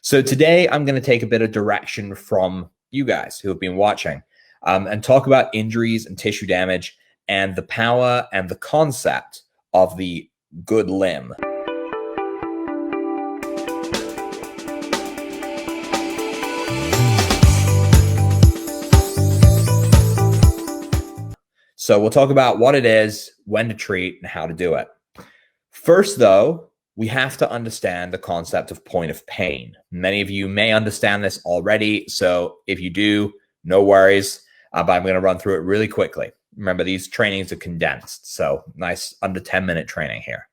So today I'm going to take a bit of direction from you guys who have been watching and talk about injuries and tissue damage and the power and the concept of the good limb. So we'll talk about what it is, when to treat, and how to do it. First, though, we have to understand the concept of point of pain. Many of you may understand this already, so if you do, no worries, but I'm going to run through it really quickly. Remember, these trainings are condensed, so nice under 10-minute training here.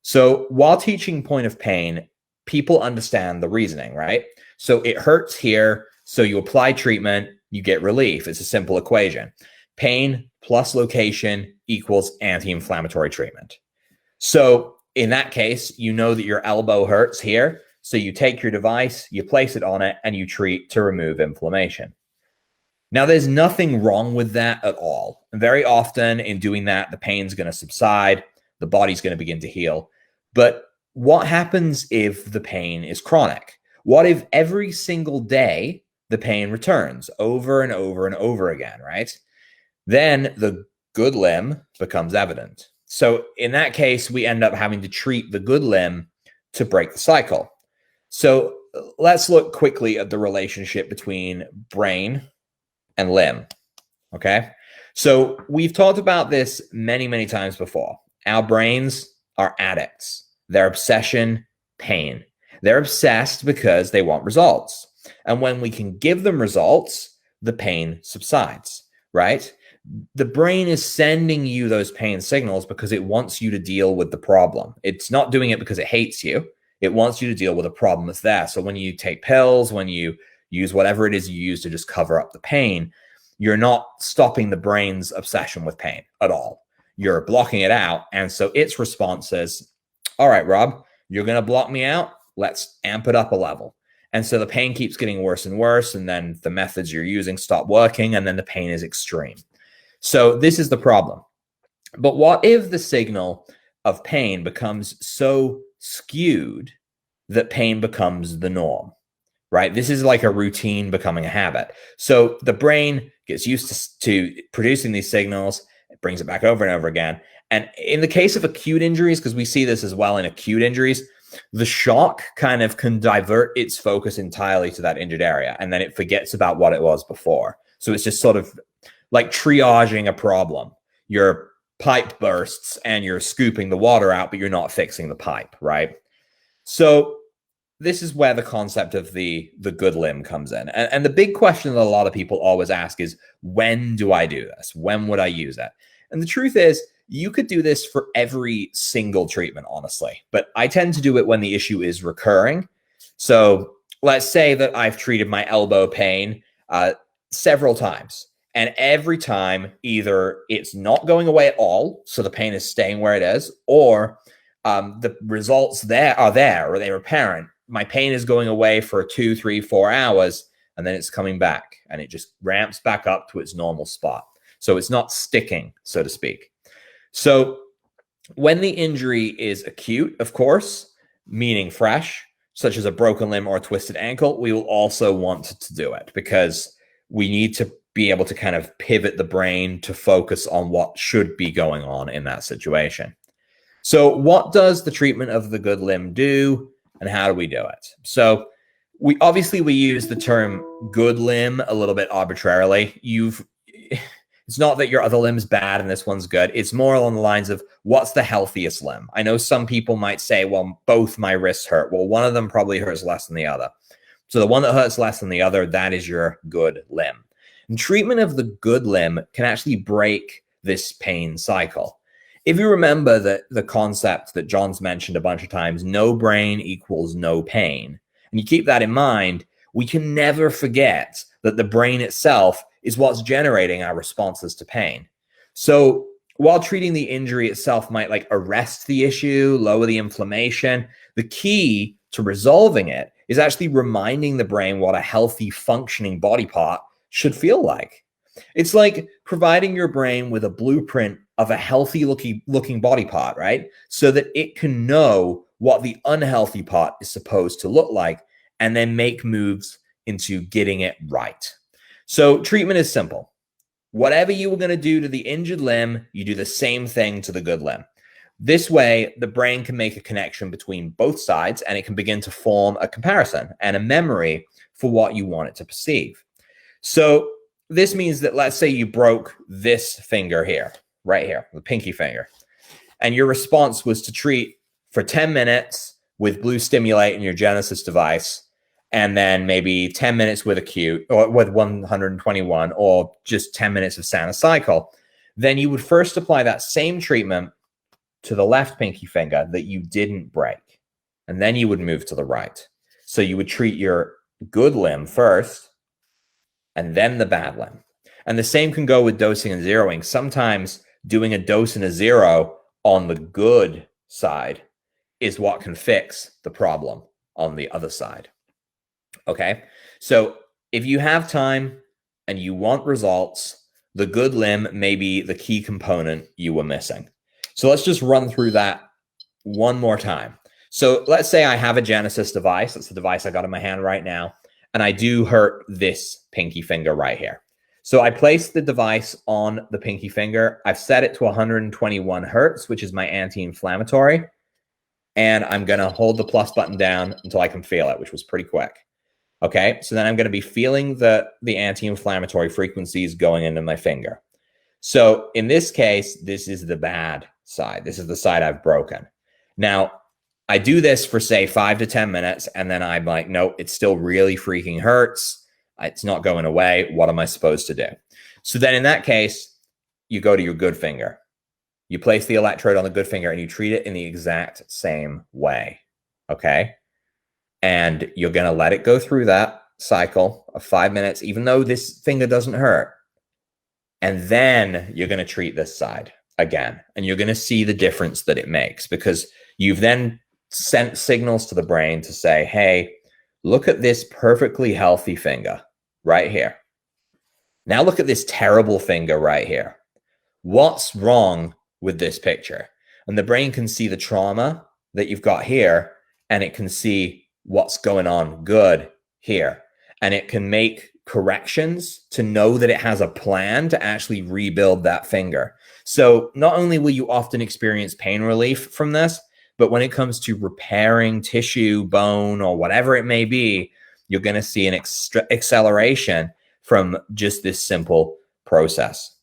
So while teaching point of pain, people understand the reasoning, right? So it hurts here, so you apply treatment, you get relief. It's a simple equation. Pain plus location equals anti-inflammatory treatment. So in that case, you know that your elbow hurts here. So you take your device, you place it on it, and you treat to remove inflammation. Now, there's nothing wrong with that at all. And very often in doing that, the pain's going to subside, the body's going to begin to heal. But what happens if the pain is chronic? What if every single day the pain returns over and over and over again, right? Then the good limb becomes evident. So in that case, we end up having to treat the good limb to break the cycle. So let's look quickly at the relationship between brain and limb, okay? So we've talked about this many, many times before. Our brains are addicts. Their obsession, pain. They're obsessed because they want results. And when we can give them results, the pain subsides, right? The brain is sending you those pain signals because it wants you to deal with the problem. It's not doing it because it hates you. It wants you to deal with a problem that's there. So when you take pills, when you use whatever it is you use to just cover up the pain, you're not stopping the brain's obsession with pain at all. You're blocking it out. And so its response is, all right, Rob, you're going to block me out. Let's amp it up a level. And so the pain keeps getting worse and worse. And then the methods you're using stop working. And then the pain is extreme. So this is the problem. But what if the signal of pain becomes so skewed that pain becomes the norm, right? This is like a routine becoming a habit. So the brain gets used to producing these signals. It brings it back over and over again. And in the case of acute injuries, because we see this as well in acute injuries, the shock kind of can divert its focus entirely to that injured area. And then it forgets about what it was before. So it's just sort of like triaging a problem. Your pipe bursts and you're scooping the water out, but you're not fixing the pipe, right? So this is where the concept of the good limb comes in. And the big question that a lot of people always ask is, when do I do this? When would I use it? And the truth is, you could do this for every single treatment, honestly. But I tend to do it when the issue is recurring. So let's say that I've treated my elbow pain several times. And every time, either it's not going away at all, so the pain is staying where it is, or the results are there, or they were apparent. My pain is going away for 2, 3, 4 hours, and then it's coming back, and it just ramps back up to its normal spot. So it's not sticking, so to speak. So when the injury is acute, of course, meaning fresh, such as a broken limb or a twisted ankle, we will also want to do it because we need to be able to kind of pivot the brain to focus on what should be going on in that situation. So what does the treatment of the good limb do, and how do we do it? So we use the term good limb a little bit arbitrarily. It's not that your other limb's bad and this one's good. It's more along the lines of, what's the healthiest limb? I know some people might say, well, both my wrists hurt. Well, one of them probably hurts less than the other. So the one that hurts less than the other, that is your good limb. And treatment of the good limb can actually break this pain cycle. If you remember the concept that John's mentioned a bunch of times, no brain equals no pain, and you keep that in mind, we can never forget that the brain itself is what's generating our responses to pain. So while treating the injury itself might like arrest the issue, lower the inflammation, the key to resolving it is actually reminding the brain what a healthy, functioning body part should feel like. It's like providing your brain with a blueprint of a healthy looking body part, right? So that it can know what the unhealthy part is supposed to look like and then make moves into getting it right. So treatment is simple. Whatever you were going to do to the injured limb, you do the same thing to the good limb. This way, the brain can make a connection between both sides, and it can begin to form a comparison and a memory for what you want it to perceive. So this means that, let's say you broke this finger here, right here, the pinky finger, and your response was to treat for 10 minutes with blue stimulate in your Genesis device, and then maybe 10 minutes with acute or with 121, or just 10 minutes of Sanacycle. Then you would first apply that same treatment to the left pinky finger that you didn't break, and then you would move to the right. So you would treat your good limb first, and then the bad limb. And the same can go with dosing and zeroing. Sometimes doing a dose and a zero on the good side is what can fix the problem on the other side. Okay, so if you have time and you want results, the good limb may be the key component you were missing. So let's just run through that one more time. So let's say I have a Genesis device. That's the device I got in my hand right now. And I do hurt this pinky finger right here. So I place the device on the pinky finger. I've set it to 121 hertz, which is my anti-inflammatory. And I'm going to hold the plus button down until I can feel it, which was pretty quick. Okay, so then I'm going to be feeling the anti-inflammatory frequencies going into my finger. So in this case, this is the bad side. This is the side I've broken. Now, I do this for, say, 5 to 10 minutes, and then I'm like, nope, it still really freaking hurts. It's not going away. What am I supposed to do? So then in that case, you go to your good finger. You place the electrode on the good finger, and you treat it in the exact same way, okay? And you're going to let it go through that cycle of 5 minutes, even though this finger doesn't hurt. And then you're going to treat this side again. And you're going to see the difference that it makes, because you've then sent signals to the brain to say, hey, look at this perfectly healthy finger right here. Now look at this terrible finger right here. What's wrong with this picture? And the brain can see the trauma that you've got here, and it can see what's going on good here. And it can make corrections to know that it has a plan to actually rebuild that finger. So not only will you often experience pain relief from this, but when it comes to repairing tissue, bone, or whatever it may be, you're going to see an acceleration from just this simple process.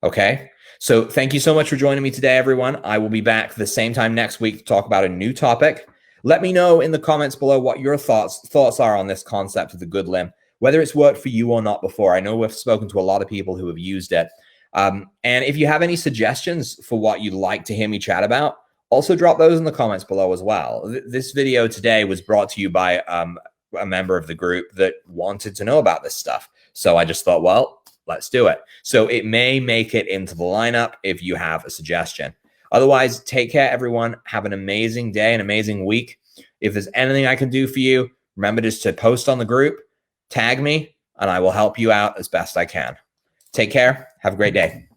Okay? So thank you so much for joining me today, everyone. I will be back the same time next week to talk about a new topic. Let me know in the comments below what your thoughts are on this concept of the good limb, whether it's worked for you or not before. I know we've spoken to a lot of people who have used it. And if you have any suggestions for what you'd like to hear me chat about, also drop those in the comments below as well. This video today was brought to you by a member of the group that wanted to know about this stuff. So I just thought, well, let's do it. So it may make it into the lineup if you have a suggestion. Otherwise, take care, everyone. Have an amazing day, an amazing week. If there's anything I can do for you, remember just to post on the group, tag me, and I will help you out as best I can. Take care. Have a great day.